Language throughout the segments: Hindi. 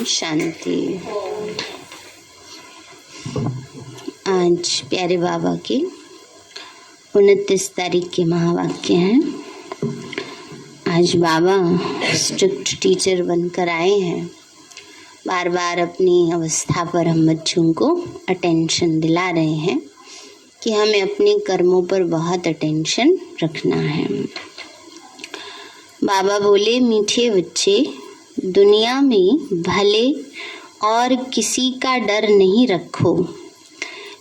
शांति। आज प्यारे बाबा के 29 तारीख के महावाक्य हैं। आज बाबा स्ट्रिक्ट टीचर बनकर आए हैं। बार बार अपनी अवस्था पर हम बच्चों को अटेंशन दिला रहे हैं कि हमें अपने कर्मों पर बहुत अटेंशन रखना है। बाबा बोले, मीठे बच्चे, दुनिया में भले और किसी का डर नहीं रखो,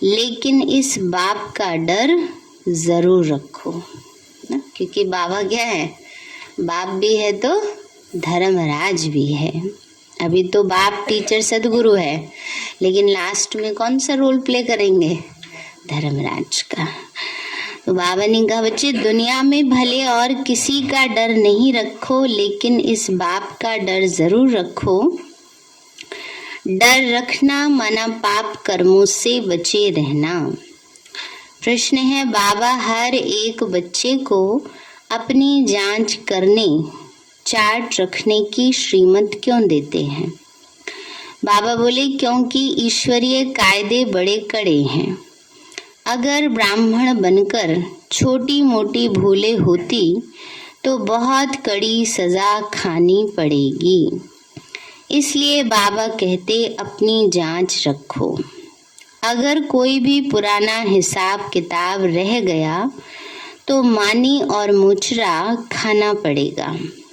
लेकिन इस बाप का डर ज़रूर रखो ना, क्योंकि बाबा क्या है, बाप भी है तो धर्मराज भी है। अभी तो बाप टीचर सदगुरु है, लेकिन लास्ट में कौन सा रोल प्ले करेंगे, धर्मराज का। तो बाबा ने कहा, बच्चे दुनिया में भले और किसी का डर नहीं रखो, लेकिन इस बाप का डर जरूर रखो। डर रखना माना पाप कर्मों से बचे रहना। प्रश्न है, बाबा हर एक बच्चे को अपनी जांच करने, चार्ट रखने की श्रीमत क्यों देते हैं? बाबा बोले, क्योंकि ईश्वरीय कायदे बड़े कड़े हैं। अगर ब्राह्मण बनकर छोटी मोटी भूलें होती तो बहुत कड़ी सजा खानी पड़ेगी। इसलिए बाबा कहते अपनी जांच रखो। अगर कोई भी पुराना हिसाब किताब रह गया तो मानी और मुचरा खाना पड़ेगा।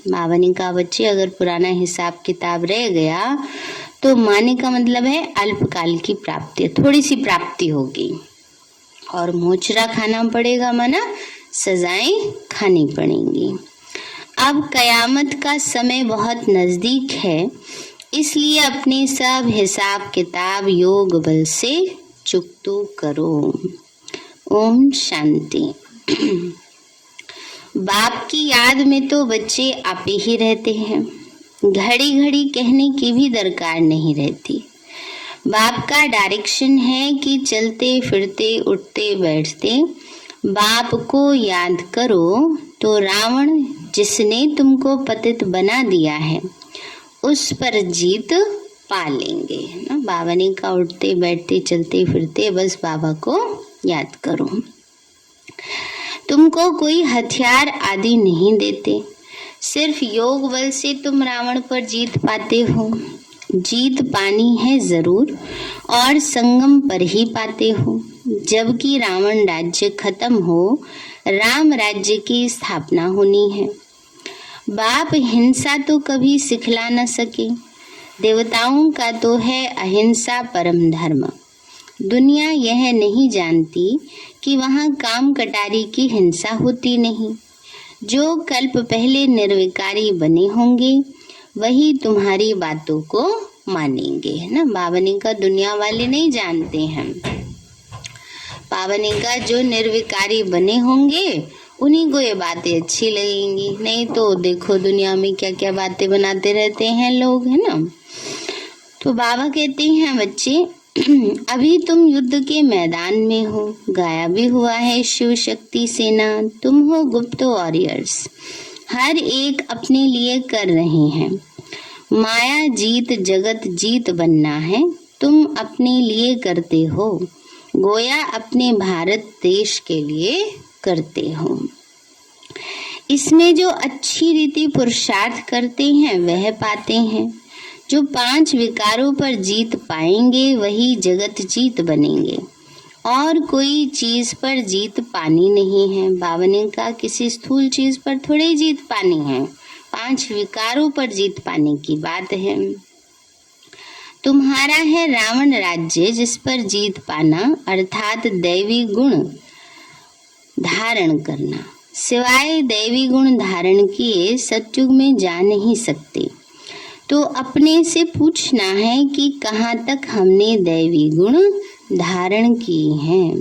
बाबा ने कहा बच्चे अगर पुराना हिसाब किताब रह गया तो मानी का मतलब है अल्पकाल की प्राप्ति, थोड़ी सी प्राप्ति होगी, और मुचरा खाना पड़ेगा माना सजाएं खानी पड़ेंगी। अब कयामत का समय बहुत नजदीक है, इसलिए अपने सब हिसाब किताब योग बल से चुकतो करो। ओम शांति। बाप की याद में तो बच्चे आपे ही रहते हैं, घड़ी घड़ी कहने की भी दरकार नहीं रहती। बाप का डायरेक्शन है कि चलते फिरते उठते बैठते बाप को याद करो, तो रावण जिसने तुमको पतित बना दिया है उस पर जीत पा लेंगे ना। बाबा ने कहा उठते बैठते चलते फिरते बस बाबा को याद करो। तुमको कोई हथियार आदि नहीं देते, सिर्फ योग बल से तुम रावण पर जीत पाते हो। जीत पानी है जरूर और संगम पर ही पाते हो। जबकि रावण राज्य खत्म हो, राम राज्य की स्थापना होनी है। बाप हिंसा तो कभी सिखला न सके, देवताओं का तो है अहिंसा परम धर्म। दुनिया यह नहीं जानती कि वहाँ काम कटारी की हिंसा होती नहीं। जो कल्प पहले निर्विकारी बने होंगे वही तुम्हारी बातों को मानेंगे, है ना। बाबा ने कहा दुनिया वाले नहीं जानते हैं। बाबा ने कहा जो निर्विकारी बने होंगे उन्हीं को ये बातें अच्छी लगेंगी, नहीं तो देखो दुनिया में क्या क्या बातें बनाते रहते हैं लोग, है ना। तो बाबा कहते हैं बच्चे अभी तुम युद्ध के मैदान में हो, गाया भी हुआ है शिव शक्ति सेना, तुम हो गुप्त वॉरियर्स, हर एक अपने लिए कर रहे हैं। माया जीत जगत जीत बनना है, तुम अपने लिए करते हो, गोया अपने भारत देश के लिए करते हो। इसमें जो अच्छी रीति पुरुषार्थ करते हैं वह पाते हैं। जो 5 विकारों पर जीत पाएंगे वही जगत जीत बनेंगे, और कोई चीज पर जीत पानी नहीं है। बाबा ने कहा किसी स्थूल चीज पर थोड़ी जीत पानी है, 5 विकारों पर जीत पाने की बात है। तुम्हारा है रावण राज्य जिस पर जीत पाना, अर्थात दैवी गुण धारण करना। सिवाय दैवी गुण धारण किए सत्युग में जा नहीं सकते। तो अपने से पूछना है कि कहाँ तक हमने दैवी गुण धारण किए हैं।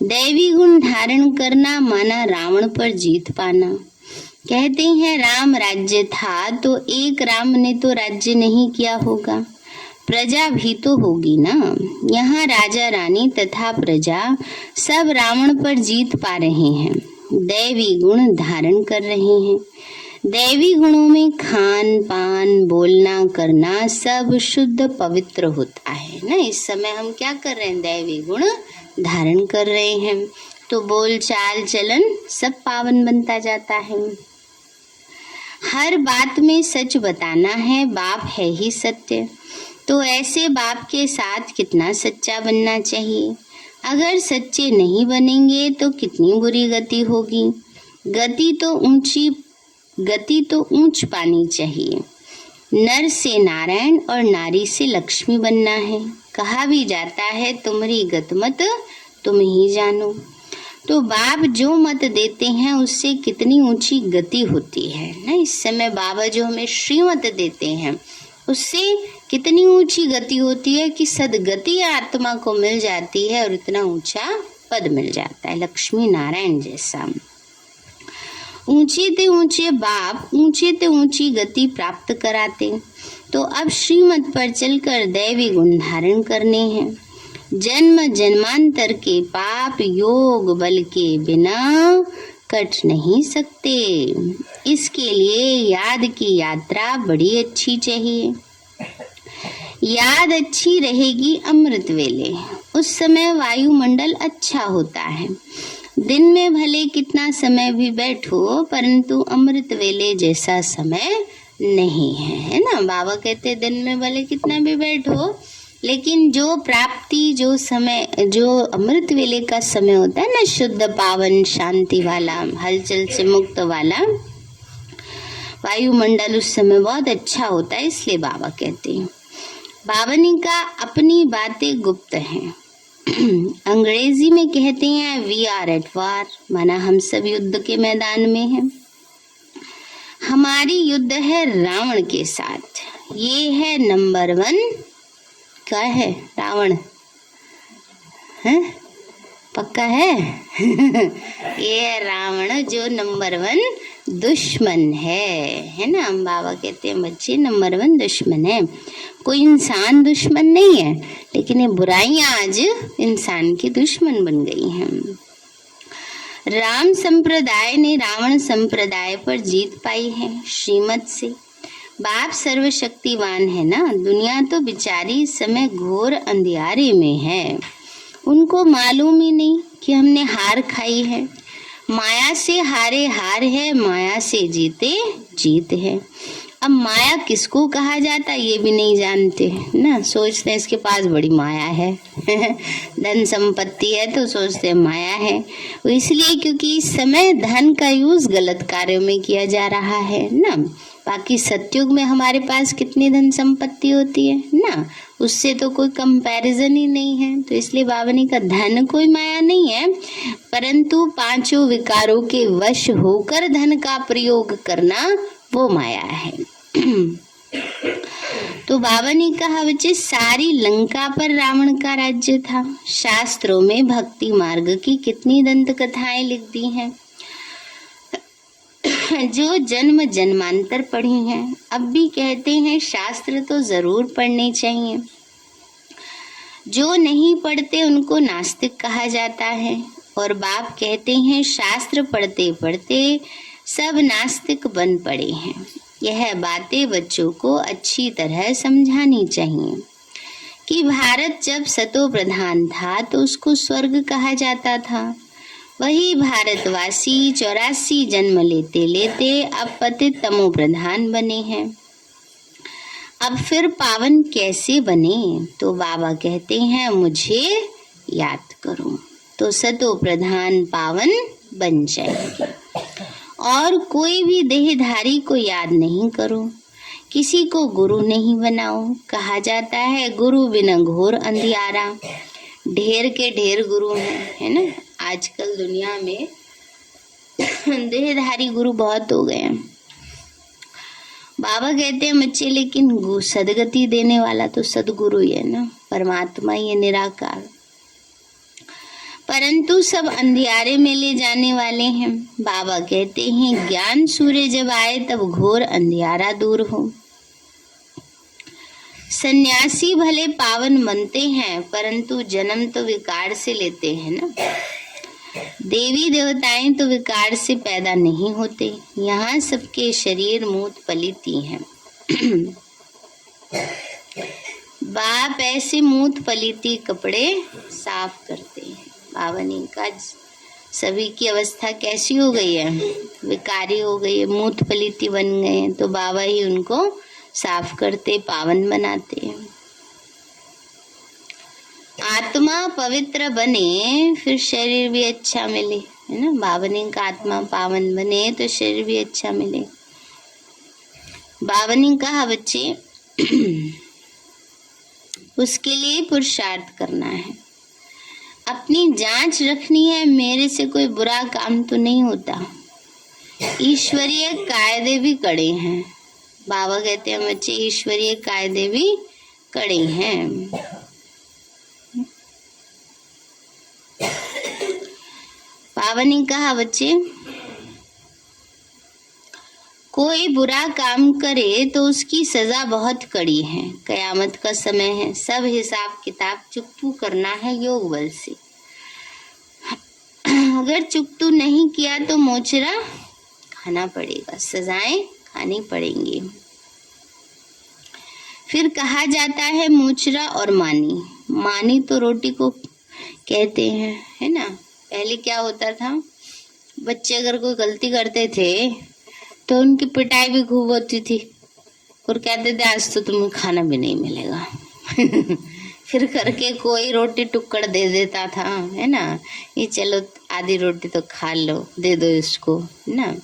दैवी गुण धारण करना माना रावण पर जीत पाना। कहते हैं राम राज्य था तो एक राम ने तो राज्य नहीं किया होगा, प्रजा भी तो होगी ना। यहाँ राजा रानी तथा प्रजा सब रावण पर जीत पा रहे हैं, दैवी गुण धारण कर रहे हैं। दैवी गुणों में खान पान बोलना करना सब शुद्ध पवित्र होता है ना। इस समय हम क्या कर रहे हैं, दैवी गुण धारण कर रहे हैं, तो बोल चाल चलन सब पावन बनता जाता है। हर बात में सच बताना है, बाप है ही सत्य, तो ऐसे बाप के साथ कितना सच्चा बनना चाहिए। अगर सच्चे नहीं बनेंगे तो कितनी बुरी गति होगी। गति तो ऊंच पानी चाहिए। नर से नारायण और नारी से लक्ष्मी बनना है। कहा भी जाता है तुम्हारी गत मत तुम ही जानो। तो बाप जो मत देते हैं उससे कितनी ऊंची गति होती है ना। इस समय बाबा जो हमें श्रीमत देते हैं उससे कितनी ऊंची गति होती है कि सदगति आत्मा को मिल जाती है और इतना ऊंचा पद मिल जाता है, लक्ष्मी नारायण जैसा। ऊंचे ते ऊंचे बाप ऊंचे ते ऊंची गति प्राप्त कराते। तो अब श्रीमत पर चलकर दैवी गुण धारण करने हैं। जन्म जन्मांतर के पाप योग बल के बिना कट नहीं सकते। इसके लिए याद की यात्रा बड़ी अच्छी चाहिए। याद अच्छी रहेगी अमृत वेले, उस समय वायुमंडल अच्छा होता है। दिन में भले कितना समय भी बैठो परंतु अमृत वेले जैसा समय नहीं है, है ना। बाबा कहते दिन में भले कितना भी बैठो लेकिन जो प्राप्ति, जो समय, जो अमृत वेले का समय होता है ना, शुद्ध पावन शांति वाला, हलचल से मुक्त वाला वायुमंडल, उस समय बहुत अच्छा होता है। इसलिए बाबा कहते हैं, बावनी का अपनी बातें गुप्त हैं। अंग्रेजी में कहते हैं वी आर एट वार, माना हम सब युद्ध के मैदान में हैं। हमारी युद्ध है रावण के साथ। ये है नंबर 1। क्या है? रावण है? पक्का है? ये रावण जो नंबर 1 दुश्मन है ना। हम बाबा कहते हैं बच्चे नंबर 1 दुश्मन है। कोई इंसान दुश्मन नहीं है, लेकिन ये बुराइयां आज इंसान की दुश्मन बन गई हैं। राम संप्रदाय ने रावण संप्रदाय पर जीत पाई है श्रीमत से। बाप सर्वशक्तिवान है ना। दुनिया तो बेचारी इस समय घोर अंधियारे में है। उनको मालूम ही नहीं कि हमने हार खाई है। माया से हारे हार है, माया से जीते जीत है। अब माया किसको कहा जाता है ये भी नहीं जानते ना। सोचते हैं इसके पास बड़ी माया है धन संपत्ति है तो सोचते हैं माया है। वो इसलिए क्योंकि इस समय धन का यूज गलत कार्यों में किया जा रहा है ना। बाकी सतयुग में हमारे पास कितनी धन संपत्ति होती है ना, उससे तो कोई कंपैरिजन ही नहीं है। तो इसलिए बावनी का धन कोई माया नहीं है, परंतु 5 विकारों के वश होकर धन का प्रयोग करना वो माया है। तो बाबा ने कहा बच्चे, सारी लंका पर रावण का राज्य था। शास्त्रों में भक्ति मार्ग की कितनी दंत कथाएं लिख दी हैं, जो जन्म जन्मांतर पढ़ी हैं। अब भी कहते हैं शास्त्र तो जरूर पढ़ने चाहिए। जो नहीं पढ़ते उनको नास्तिक कहा जाता है। और बाप कहते हैं शास्त्र पढ़ते पढ़ते सब नास्तिक बन पड़े हैं। यह बातें बच्चों को अच्छी तरह समझानी चाहिए कि भारत जब सतो प्रधान था तो उसको स्वर्ग कहा जाता था। वही भारतवासी 84 जन्म लेते लेते अब पतित तमो प्रधान बने हैं। अब फिर पावन कैसे बने? तो बाबा कहते हैं मुझे याद करो तो सतो प्रधान पावन बन जाएंगे। और कोई भी देहधारी को याद नहीं करो, किसी को गुरु नहीं बनाओ। कहा जाता है गुरु बिना घोर अंधियारा। ढेर के ढेर गुरु हैं, है ना। आजकल दुनिया में देहधारी गुरु बहुत हो गए हैं। बाबा कहते हैं बच्चे, लेकिन सदगति देने वाला तो सदगुरु ही है ना, परमात्मा ही है, निराकार। परंतु सब अंधियारे में ले जाने वाले हैं। बाबा कहते हैं ज्ञान सूर्य जब आए तब घोर अंधियारा दूर हो। सन्यासी भले पावन बनते हैं, परंतु जन्म तो विकार से लेते हैं ना। देवी देवताएं तो विकार से पैदा नहीं होते। यहाँ सबके शरीर मूत पलिती हैं। बाप ऐसे मूत पलिती कपड़े साफ करते हैं। पावनी का सभी की अवस्था कैसी हो गई है? विकारी हो गई है, मूत पलिती बन गए हैं। तो बाबा ही उनको साफ करते, पावन बनाते हैं। आत्मा पवित्र बने फिर शरीर भी अच्छा मिले, है ना। बावनी का आत्मा पावन बने तो शरीर भी अच्छा मिले। बावनी कहा बच्चे उसके लिए पुरुषार्थ करना है, अपनी जांच रखनी है। मेरे से कोई बुरा काम तो नहीं होता। ईश्वरीय कायदे भी कड़े हैं। बाबा कहते हैं बच्चे ईश्वरीय कायदे भी कड़े हैं। बाबा ने कहा बच्चे कोई बुरा काम करे तो उसकी सजा बहुत कड़ी है। कयामत का समय है, सब हिसाब किताब चुकतू करना है योग बल से। अगर चुकतू नहीं किया तो मोचरा खाना पड़ेगा, सजाएं खानी पड़ेंगी। फिर कहा जाता है मोचरा और मानी। मानी तो रोटी को कहते हैं, है ना। पहले क्या होता था, बच्चे अगर कोई गलती करते थे तो उनकी पिटाई भी खूब होती थी और कहते थे आज तो तुम्हें खाना भी नहीं मिलेगा फिर करके कोई रोटी टुक्कड़ दे देता था, है ना, ये चलो आधी रोटी तो खा लो, दे दो इसको, है ना।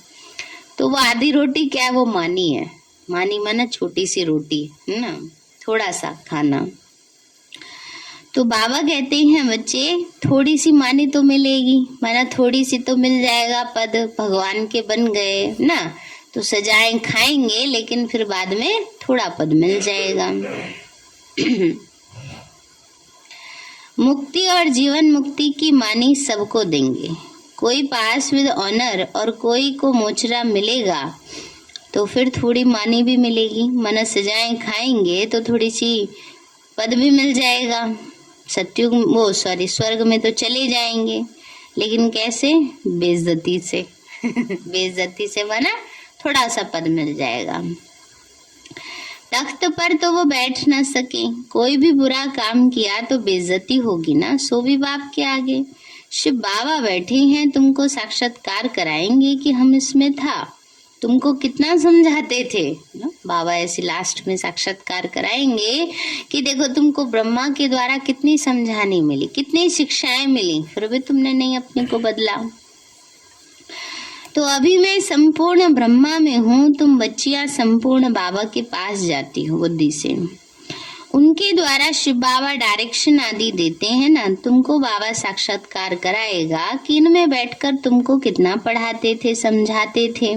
तो वो आधी रोटी क्या है, वो मानी है। मानी माना छोटी सी रोटी, है ना, थोड़ा सा खाना। तो बाबा कहते हैं बच्चे थोड़ी सी मानी तो मिलेगी, माना थोड़ी सी तो मिल जाएगा, पद भगवान के बन गए ना, तो सजाएं खाएंगे, लेकिन फिर बाद में थोड़ा पद मिल जाएगा। मुक्ति और जीवन मुक्ति की मानी सबको देंगे, कोई पास विद ऑनर और कोई को मोचरा मिलेगा, तो फिर थोड़ी मानी भी मिलेगी। मन सजाएं खाएंगे तो थोड़ी सी पद भी मिल जाएगा। सत्युग वो सॉरी स्वर्ग में तो चले जाएंगे, लेकिन कैसे? बेइज्जती से। बेइज्जती से बना थोड़ा सा पद मिल जाएगा। तख्त पर तो वो बैठ ना सके, कोई भी बुरा काम किया तो बेइज्जती होगी ना, सो भी बाप के आगे। शिव बाबा बैठे हैं, तुमको साक्षात्कार कराएंगे कि हम इसमें था, तुमको कितना समझाते थे ना? बाबा ऐसे लास्ट में साक्षात्कार कराएंगे कि देखो तुमको ब्रह्मा के द्वारा कितनी समझाने मिली, कितनी शिक्षाएं मिली, फिर भी तुमने नहीं अपने को बदला। तो अभी मैं संपूर्ण ब्रह्मा में हूँ, तुम बच्चियां संपूर्ण बाबा के पास जाती हो बुद्धि से। उनके द्वारा शिव बाबा डायरेक्शन आदि देते हैं ना, तुमको बाबा साक्षात्कार कराएगा कि इनमें बैठकर तुमको कितना पढ़ाते थे, समझाते थे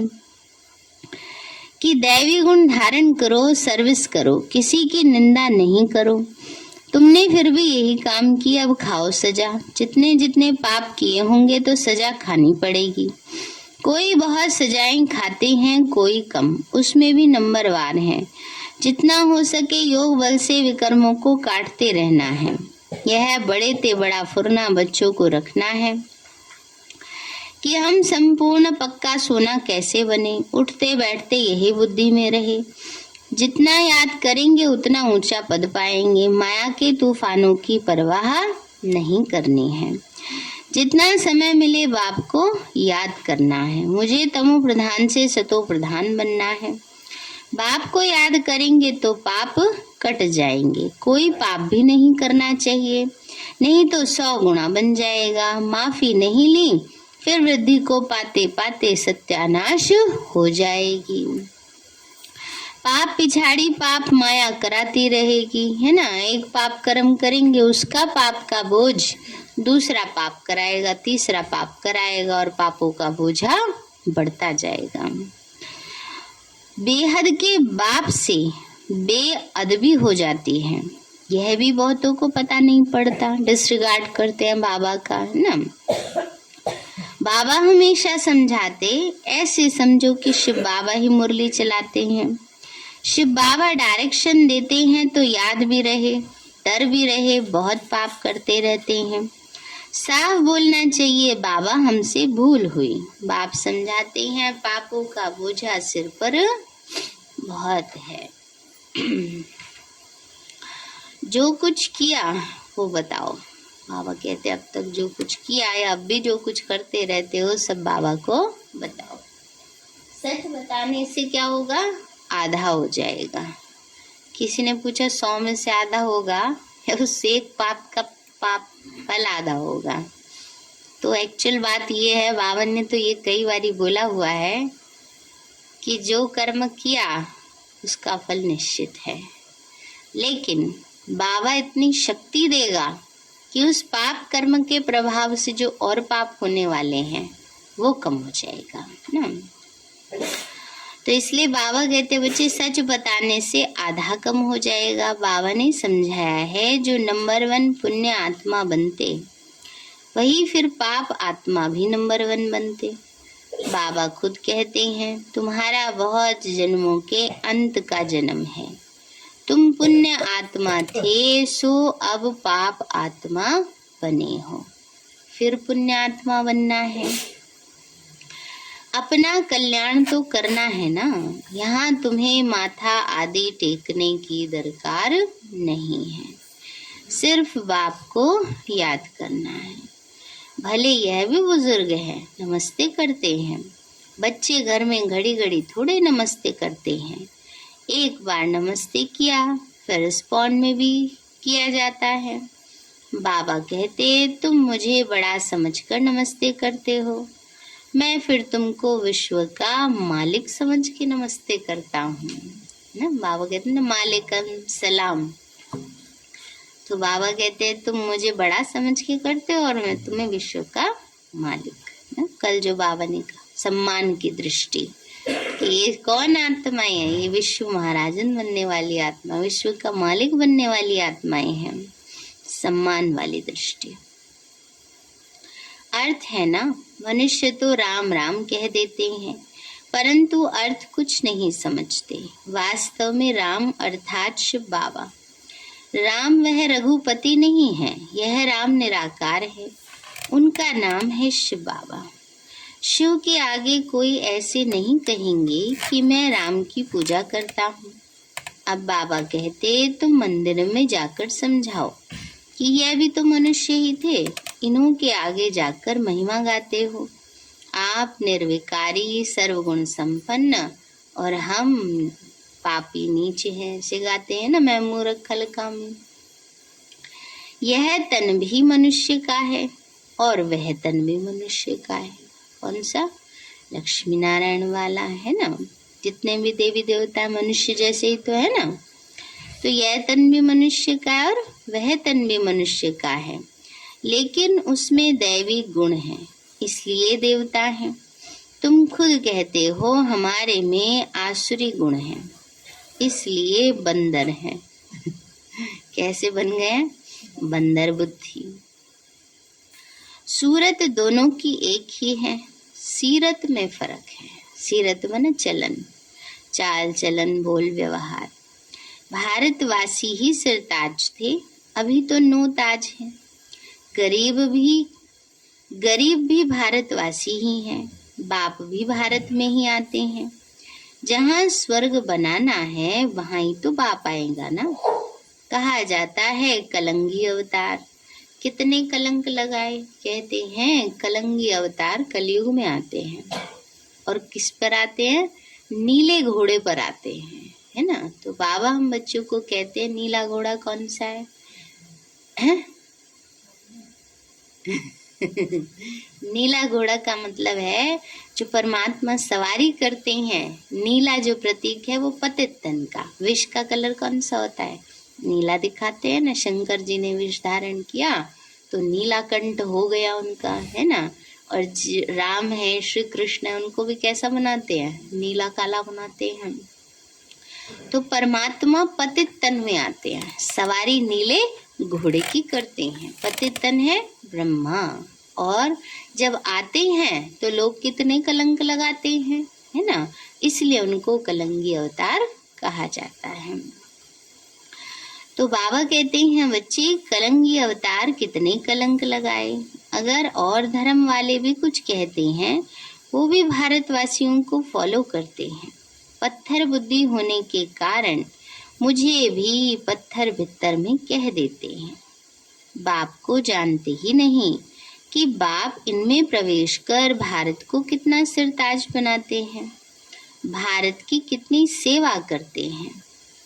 कि दैवी गुण धारण करो, सर्विस करो, किसी की निंदा नहीं करो। तुमने फिर भी यही काम किया, अब खाओ सजा। जितने जितने पाप किए होंगे तो सजा खानी पड़ेगी। कोई बहुत सजाएं खाते हैं, कोई कम, उसमें भी नंबरवार है। जितना हो सके योग बल से विकर्मों को काटते रहना है। यह बड़े ते बड़ा फुरना बच्चों को रखना है कि हम संपूर्ण पक्का सोना कैसे बने, उठते बैठते यही बुद्धि में रहे। जितना याद करेंगे उतना ऊंचा पद पाएंगे। माया के तूफानों की परवाह नहीं करनी है। जितना समय मिले बाप को याद करना है। मुझे तमो प्रधान से सतो प्रधान बनना है। बाप को याद करेंगे तो पाप कट जाएंगे। कोई पाप भी नहीं करना चाहिए, नहीं तो 100 गुना बन जाएगा। माफी नहीं ली फिर वृद्धि को पाते पाते सत्यानाश हो जाएगी। पाप पिछाड़ी पाप माया कराती रहेगी, है ना। एक पाप कर्म करेंगे, उसका पाप का बोझ दूसरा पाप कराएगा, तीसरा पाप कराएगा, और पापों का बोझा बढ़ता जाएगा। बेहद के बाप से बेअदबी हो जाती है, यह भी बहुतों को पता नहीं पड़ता, डिसरिगार्ड करते हैं बाबा का, है ना। बाबा हमेशा समझाते, ऐसे समझो कि शिव बाबा ही मुरली चलाते हैं। शिव बाबा डायरेक्शन देते हैं तो याद भी रहे, डर भी रहे, बहुत पाप करते रहते हैं। साफ बोलना चाहिए, बाबा हमसे भूल हुई। बाप समझाते हैं पापों का बोझा सिर पर बहुत है। जो कुछ किया वो बताओ। बाबा कहते अब तक जो कुछ किया है, अब भी जो कुछ करते रहते हो, सब बाबा को बताओ। सच बताने से क्या होगा? आधा हो जाएगा। किसी ने पूछा 100 में से आधा होगा, उससे एक पाप का पाप फल आधा होगा। तो एक्चुअल बात ये है, बाबा ने तो ये कई बारी बोला हुआ है कि जो कर्म किया उसका फल निश्चित है, लेकिन बाबा इतनी शक्ति देगा कि उस पाप कर्म के प्रभाव से जो और पाप होने वाले हैं वो कम हो जाएगा ना। तो इसलिए बाबा कहते बच्चे सच बताने से आधा कम हो जाएगा। बाबा ने समझाया है जो नंबर 1 पुण्य आत्मा बनते वही फिर पाप आत्मा भी नंबर 1 बनते। बाबा खुद कहते हैं तुम्हारा बहुत जन्मों के अंत का जन्म है। तुम पुण्य आत्मा थे सो अब पाप आत्मा बने हो, फिर पुण्य आत्मा बनना है। अपना कल्याण तो करना है ना, यहाँ तुम्हें माथा आदि टेकने की दरकार नहीं है, सिर्फ बाप को याद करना है। भले यह भी बुजुर्ग है, नमस्ते करते हैं, बच्चे घर में घड़ी घड़ी थोड़े नमस्ते करते हैं। एक बार नमस्ते किया फिर रिस्पॉन्ड में भी किया जाता है। बाबा कहते, तुम मुझे बड़ा समझकर नमस्ते करते हो, मैं फिर तुमको विश्व का मालिक समझ के नमस्ते करता हूँ ना। बाबा कहते ना, मालिकम सलाम। तो बाबा कहते हैं, तुम मुझे बड़ा समझ के करते हो और मैं तुम्हें विश्व का मालिक ना। कल जो बाबा ने कहा, सम्मान की दृष्टि, ये कौन आत्माएं हैं? ये विश्व महाराजन बनने वाली आत्मा, विश्व का मालिक बनने वाली आत्माएं हैं। सम्मान वाली दृष्टि। अर्थ है ना, मनुष्य तो राम राम कह देते हैं, परंतु अर्थ कुछ नहीं समझते। वास्तव में राम अर्थात शिव बाबा। राम वह रघुपति नहीं है, यह राम निराकार है, उनका नाम है शिव बाबा। शिव के आगे कोई ऐसे नहीं कहेंगे कि मैं राम की पूजा करता हूँ। अब बाबा कहते, तुम मंदिर में जाकर समझाओ कि यह भी तो मनुष्य ही थे, इन्हों के आगे जाकर महिमा गाते हो। आप निर्विकारी सर्वगुण संपन्न और हम पापी नीचे हैं, ऐसे गाते हैं ना, मैं मूर्ख खलकामी। यह तन भी मनुष्य का है और वह तन भी मनुष्य का है। कौन सा? लक्ष्मी नारायण वाला है ना। जितने भी देवी देवता मनुष्य जैसे ही तो है ना। तो यह तन भी मनुष्य का है और वह तन भी मनुष्य का है, लेकिन उसमें दैवी गुण है, इसलिए देवता है। तुम खुद कहते हो हमारे में आसुरी गुण है, इसलिए बंदर है। कैसे बन गए? बंदर बुद्धि। सूरत दोनों की एक ही है, सीरत में फर्क है। सीरत माने चलन, चाल चलन, बोल व्यवहार। भारतवासी ही सिरताज थे, अभी तो नो ताज है। गरीब भी भारतवासी ही हैं, बाप भी भारत में ही आते हैं। जहाँ स्वर्ग बनाना है वहाँ ही तो बाप आएगा ना। कहा जाता है कलंगी अवतार। कितने कलंक लगाए? कहते हैं कलंगी अवतार कलयुग में आते हैं। और किस पर आते हैं? नीले घोड़े पर आते हैं, है ना। तो बाबा हम बच्चों को कहते हैं नीला घोड़ा कौन सा है? नीला घोड़ा का मतलब है जो परमात्मा सवारी करते हैं। नीला जो प्रतीक है वो पतित तन का। विष का कलर कौन सा होता है? नीला दिखाते हैं ना। शंकर जी ने विष धारण किया तो नीला कंठ हो गया उनका, है ना। और राम है, श्री कृष्ण है, उनको भी कैसा बनाते हैं? नीला काला बनाते हैं। तो परमात्मा पतित तन में आते हैं, सवारी नीले घोड़े की करते हैं। पतित तन है ब्रह्मा, और जब आते हैं तो लोग कितने कलंक लगाते हैं, है ना। इसलिए उनको कलंगी अवतार कहा जाता है। तो बाबा कहते हैं बच्चे, कलंगी अवतार कितने कलंक लगाए। अगर और धर्म वाले भी कुछ कहते हैं, वो भी भारतवासियों को फॉलो करते हैं। पत्थर बुद्धि होने के कारण मुझे भी पत्थर भित्तर में कह देते हैं। बाप को जानते ही नहीं कि बाप इनमें प्रवेश कर भारत को कितना सिरताज बनाते हैं, भारत की कितनी सेवा करते हैं।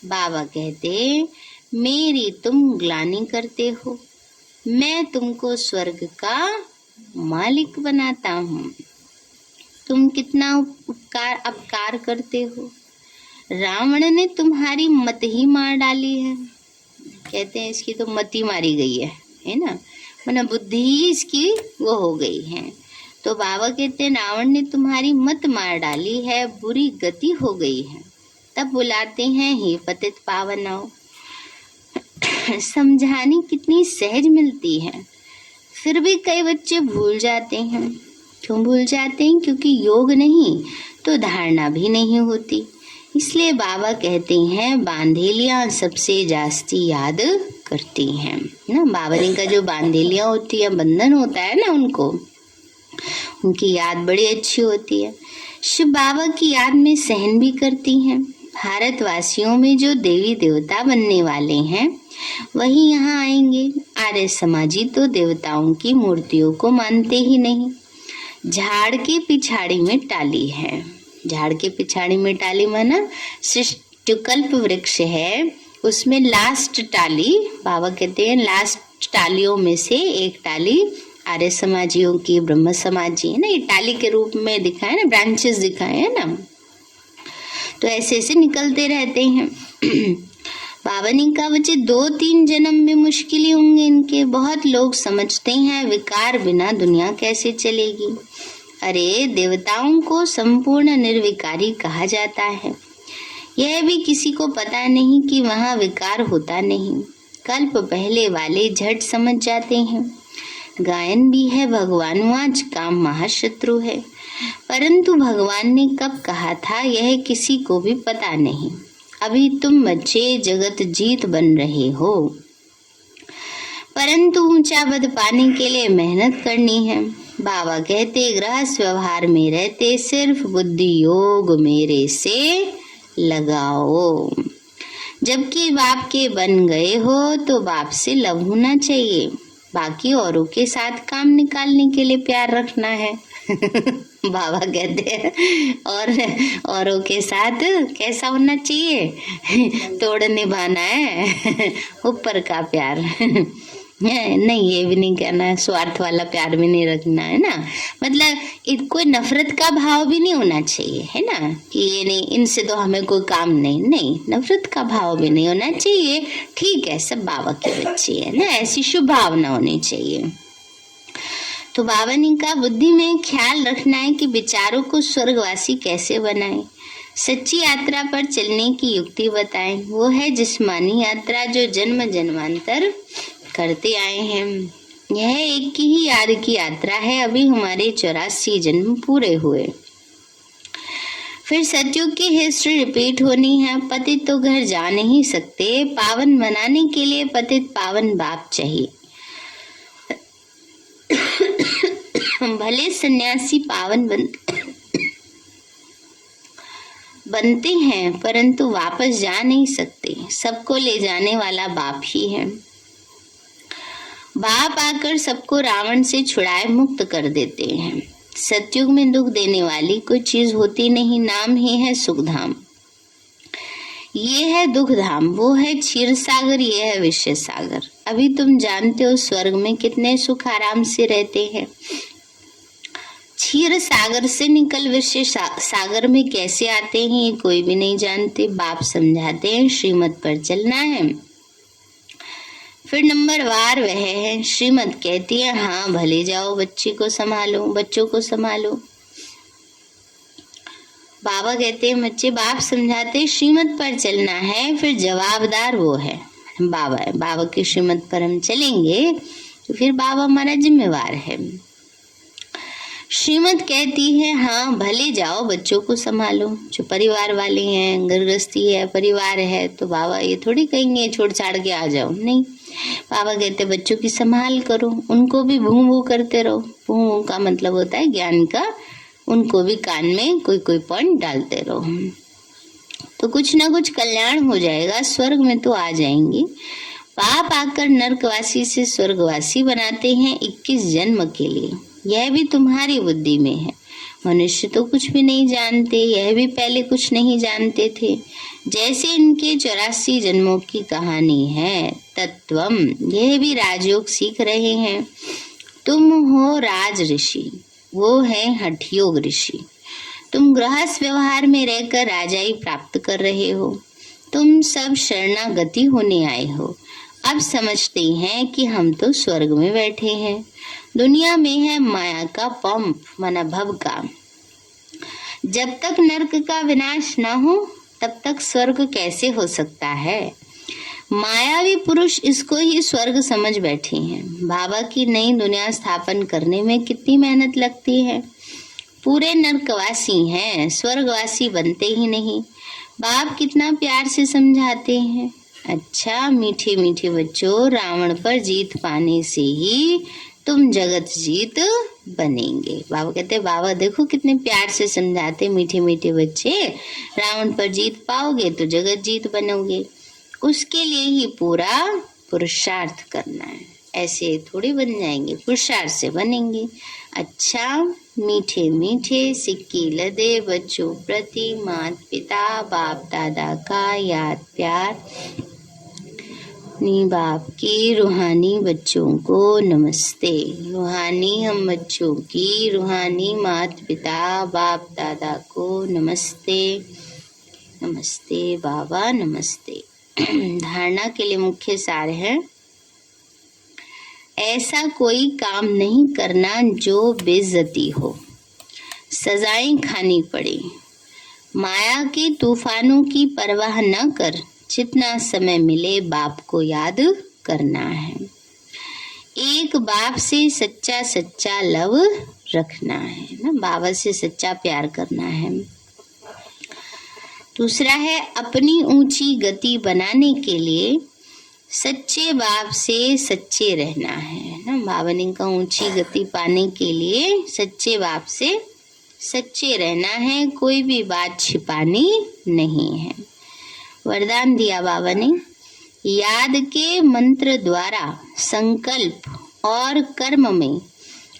बाबा कहते, मेरी तुम ग्लानि करते हो, मैं तुमको स्वर्ग का मालिक बनाता हूँ। तुम कितना अपकार करते हो। रावण ने तुम्हारी मत ही मार डाली है। कहते हैं इसकी तो मत ही मारी गई है ना। मतलब बुद्धि ही इसकी वो हो गई है। तो बाबा कहते हैं रावण ने तुम्हारी मत मार डाली है, बुरी गति हो गई है। तब बुलाते हैं हे पतित पावनों। समझानी कितनी सहज मिलती है, फिर भी कई बच्चे भूल जाते हैं। क्यों भूल जाते हैं? क्योंकि योग नहीं तो धारणा भी नहीं होती। इसलिए बाबा कहते हैं बांधेलियां सबसे जास्ती याद करती हैं ना। बावरी का जो बांधेलियां होती है, बंधन होता है ना, उनकी याद बड़ी अच्छी होती है। शिव बाबा की याद में सहन भी करती हैं। भारतवासियों में जो देवी देवता बनने वाले हैं वही यहाँ आएंगे। आर्य समाजी तो देवताओं की मूर्तियों को मानते ही नहीं। झाड़ के पिछाड़ी में टाली है। झाड़ के पिछाड़ी में टाली माना सृष्टुकल्प वृक्ष है, उसमें लास्ट टाली, बाबा कहते हैं लास्ट टालियों में से एक टाली आर्य समाजियों की, ब्रह्म समाजी है ना, ये टाली के रूप में दिखाए ना, ब्रांचेस दिखाए है ना, तो ऐसे ऐसे निकलते रहते हैं। बाबा ने कहा बच्चे 2-3 जन्म में मुश्किल ही होंगे इनके। बहुत लोग समझते हैं विकार बिना दुनिया कैसे चलेगी। अरे देवताओं को संपूर्ण निर्विकारी कहा जाता है। यह भी किसी को पता नहीं कि वहाँ विकार होता नहीं। कल्प पहले वाले झट समझ जाते हैं। गायन भी है भगवानुवाच काम महाशत्रु है, परंतु भगवान ने कब कहा था यह किसी को भी पता नहीं। अभी तुम बच्चे जगत जीत बन रहे हो, परंतु ऊंचा पद पाने के लिए मेहनत करनी है। बाबा कहते गृहस्थ व्यवहार में रहते सिर्फ बुद्धि योग मेरे से लगाओ। जबकि बाप के बन गए हो तो बाप से लव होना चाहिए, बाकी औरों के साथ काम निकालने के लिए प्यार रखना है। बाबा कहते हैं और औरों के साथ कैसा होना चाहिए, तोड़ निभाना है, ऊपर का प्यार नहीं, ये भी नहीं कहना है, स्वार्थ वाला प्यार भी नहीं रखना है ना, मतलब कोई नफरत का भाव भी नहीं होना चाहिए है ना, कि ये नहीं इनसे तो हमें कोई काम नहीं, नफरत का भाव भी नहीं होना चाहिए। ठीक है, सब बाबा के बच्चे है ना, ऐसी शुभ भावना होनी चाहिए। तो बाबा ने कहा बुद्धि में ख्याल रखना है कि विचारों को स्वर्गवासी कैसे बनाएं। सच्ची यात्रा पर चलने की युक्ति बताएं। वो है जिस्मानी यात्रा जो जन्म जन्मांतर करते आए हैं। यह एक की ही याद की यात्रा है। अभी हमारे 84 जन्म पूरे हुए, फिर सतयुग की हिस्ट्री रिपीट होनी है। पतित तो घर जा नहीं सकते, पावन बनाने के लिए पतित पावन बाप चाहिए। भले सन्यासी पावन बनते हैं, परंतु वापस जा नहीं सकते। सबको ले जाने वाला बाप ही है। बाप आकर सबको रावण से छुड़ाए मुक्त कर देते हैं। सतयुग में दुख देने वाली कोई चीज होती नहीं। नाम ही है सुखधाम। ये है दुख धाम, वो है क्षीर सागर, ये है विषय सागर। अभी तुम जानते हो स्वर्ग में कितने सुख आराम से रहते हैं। क्षीर सागर से निकल विषय सागर में कैसे आते हैं ये कोई भी नहीं जानते। बाप समझाते हैं श्रीमत पर चलना है। फिर नंबर वार वह है। श्रीमत कहती है हाँ भले जाओ, बच्चों को संभालो। बाबा कहते हैं बच्चे, बाप समझाते श्रीमत पर चलना है, फिर जवाबदार वो है बाबा है। बाबा की श्रीमत पर हम चलेंगे तो फिर बाबा हमारा जिम्मेवार है। श्रीमत कहती है हाँ भले जाओ, बच्चों को संभालो। जो परिवार वाले हैं, गृहस्थी है, परिवार है, तो बाबा ये थोड़ी कहेंगे छोड़ छाड़ के आ जाओ, नहीं। बाबा कहते बच्चों की संभाल करो, उनको भी भू भू करते रहो। भू का मतलब होता है ज्ञान का, उनको भी कान में कोई पॉइंट डालते रहो, तो कुछ ना कुछ कल्याण हो जाएगा। स्वर्ग में तो आ जाएंगे। बाप आकर नरकवासी से स्वर्गवासी बनाते हैं 21 जन्म के लिए। यह भी तुम्हारी बुद्धि में है। मनुष्य तो कुछ भी नहीं जानते, यह भी पहले कुछ नहीं जानते थे। जैसे इनके 84 जन्मों की कहानी है तत्वम, यह भी राजयोग सीख रहे हैं। तुम हो राज ऋषि, वो है हठयोग ऋषि। तुम गृहस्थ व्यवहार में रहकर राजाई प्राप्त कर रहे हो। तुम सब शरणागति होने आए हो। अब समझते हैं कि हम तो स्वर्ग में बैठे हैं। दुनिया में है माया का पंप, माना भव का। जब तक नरक का विनाश न हो तब तक स्वर्ग कैसे हो सकता है। मायावी पुरुष इसको ही स्वर्ग समझ बैठे हैं। बाबा की नई दुनिया स्थापन करने में कितनी मेहनत लगती है। पूरे नरकवासी हैं, स्वर्गवासी बनते ही नहीं। बाप कितना प्यार से समझाते हैं। अच्छा मीठे मीठे बच्चों, रावण पर जीत पाने से ही तुम जगत जीत बनेंगे। बाबा कहते हैं, बाबा देखो कितने प्यार से समझाते, मीठे मीठे बच्चे, रावण पर जीत पाओगे तो जगत जीत बनोगे। उसके लिए ही पूरा पुरुषार्थ करना है। ऐसे थोड़ी बन जाएंगे, पुरुषार्थ से बनेंगे। अच्छा मीठे मीठे सिक्की लदे बच्चों प्रति माता पिता बाप दादा का याद प्यार अपनी बाप के रूहानी बच्चों को नमस्ते। रूहानी हम बच्चों की रूहानी माता पिता बाप दादा को नमस्ते। नमस्ते बाबा नमस्ते। धारणा के लिए मुख्य सार है, ऐसा कोई काम नहीं करना जो बेइज्जती हो, सजाएं खानी पड़े। माया के तूफानों की परवाह न कर, जितना समय मिले बाप को याद करना है। एक बाप से सच्चा सच्चा लव रखना है ना, बाबा से सच्चा प्यार करना है। दूसरा है, अपनी ऊंची गति बनाने के लिए सच्चे बाप से सच्चे रहना है ना। बाबा ने कहा ऊंची गति पाने के लिए सच्चे बाप से सच्चे रहना है, कोई भी बात छिपानी नहीं है। वरदान दिया बाबा ने, याद के मंत्र द्वारा संकल्प और कर्म में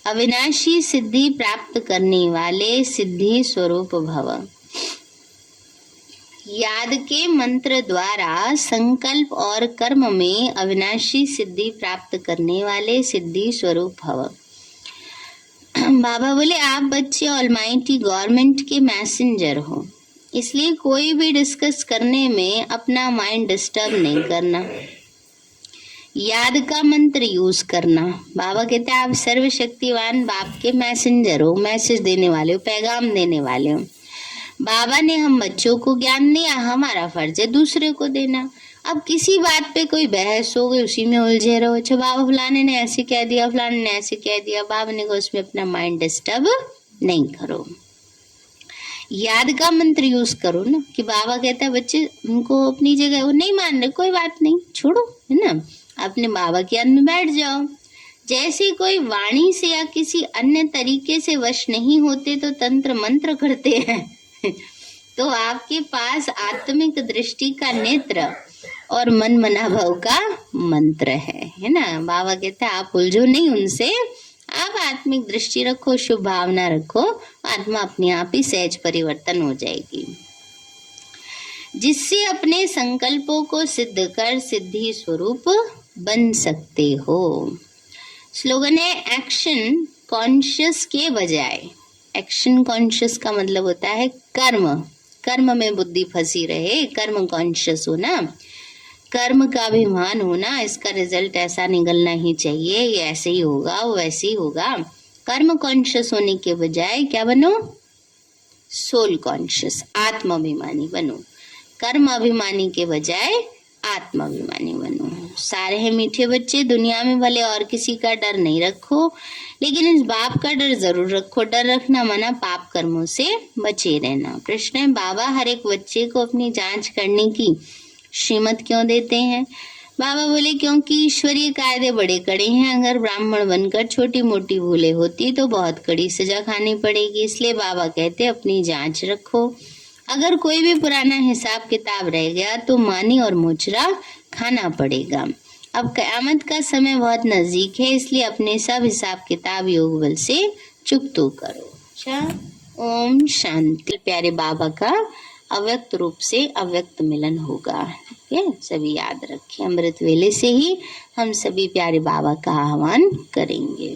अविनाशी सिद्धि प्राप्त करने वाले सिद्धि स्वरूप भव। याद के मंत्र द्वारा संकल्प और कर्म में अविनाशी सिद्धि प्राप्त करने वाले सिद्धि स्वरूप भव। बाबा बोले, आप बच्चे ऑलमाइटी गवर्नमेंट के मैसेंजर हो, इसलिए कोई भी डिस्कस करने में अपना माइंड डिस्टर्ब नहीं करना, याद का मंत्र यूज करना। बाबा कहते हैं आप सर्वशक्तिवान बाप के मैसेंजर हो, मैसेज देने वाले हो, पैगाम देने वाले हो। बाबा ने हम बच्चों को ज्ञान दिया, हमारा फर्ज है दूसरे को देना। अब किसी बात पे कोई बहस हो गई, उसी में उलझे रहो, अच्छा बाबा फलाने ने ऐसे कह दिया, फलाने ने ऐसे कह दिया। बाबा ने कहा उसमें अपना माइंड डिस्टर्ब नहीं करो, याद का मंत्र यूज करो ना। कि बाबा कहता है बच्चे उनको अपनी जगह वो नहीं मान रहे, कोई बात नहीं, छोड़ो, है ना, अपने बाबा के अंदर में बैठ जाओ। जैसे कोई वाणी से या किसी अन्य तरीके से वश नहीं होते तो तंत्र मंत्र करते हैं तो आपके पास आत्मिक दृष्टि का नेत्र और मन मना भाव का मंत्र है ना। बाबा कहते हैं आप उलझो नहीं उनसे, आप आत्मिक दृष्टि रखो, शुभ भावना रखो, आत्मा अपने आप ही सहज परिवर्तन हो जाएगी, जिससे अपने संकल्पों को सिद्ध कर सिद्धि स्वरूप बन सकते हो। स्लोगन है, एक्शन कॉन्शियस के बजाय। एक्शन कॉन्शियस का मतलब होता है कर्म, कर्म में बुद्धि फंसी रहे, कर्म कॉन्शियस होना, कर्म का अभिमान होना, इसका रिजल्ट ऐसा निकलना ही चाहिए, ये ऐसे ही होगा, वो वैसे ही होगा। कर्म कॉन्शियस होने के बजाय क्या बनो, सोल कॉन्शियस, आत्माभिमानी बनो। कर्म अभिमानी के बजाय आत्माभिमानी बनो। सारे हैं मीठे बच्चे, दुनिया में भले और किसी का डर नहीं रखो, लेकिन इस बाप का डर जरूर रखो। डर रखना माना पाप कर्मों से बचे रहना। प्रश्न है, बाबा हर एक बच्चे को अपनी जांच करने की श्रीमत क्यों देते हैं? बाबा बोले क्योंकि ईश्वरीय कायदे बड़े कड़े हैं, अगर ब्राह्मण बनकर छोटी मोटी भूलें होती तो बहुत कड़ी सजा खानी पड़ेगी। इसलिए बाबा कहते अपनी जांच रखो, अगर कोई भी पुराना हिसाब किताब रह गया तो मानी और मोचरा खाना पड़ेगा। अब कयामत का समय बहुत नजदीक है, इसलिए अपने सब हिसाब किताब योग बल से चुकतो करो। अच्छा, ओम शांति। प्यारे बाबा का अव्यक्त रूप से अव्यक्त मिलन होगा, ठीक है, सभी याद रखें। अमृत वेले से ही हम सभी प्यारे बाबा का आह्वान करेंगे।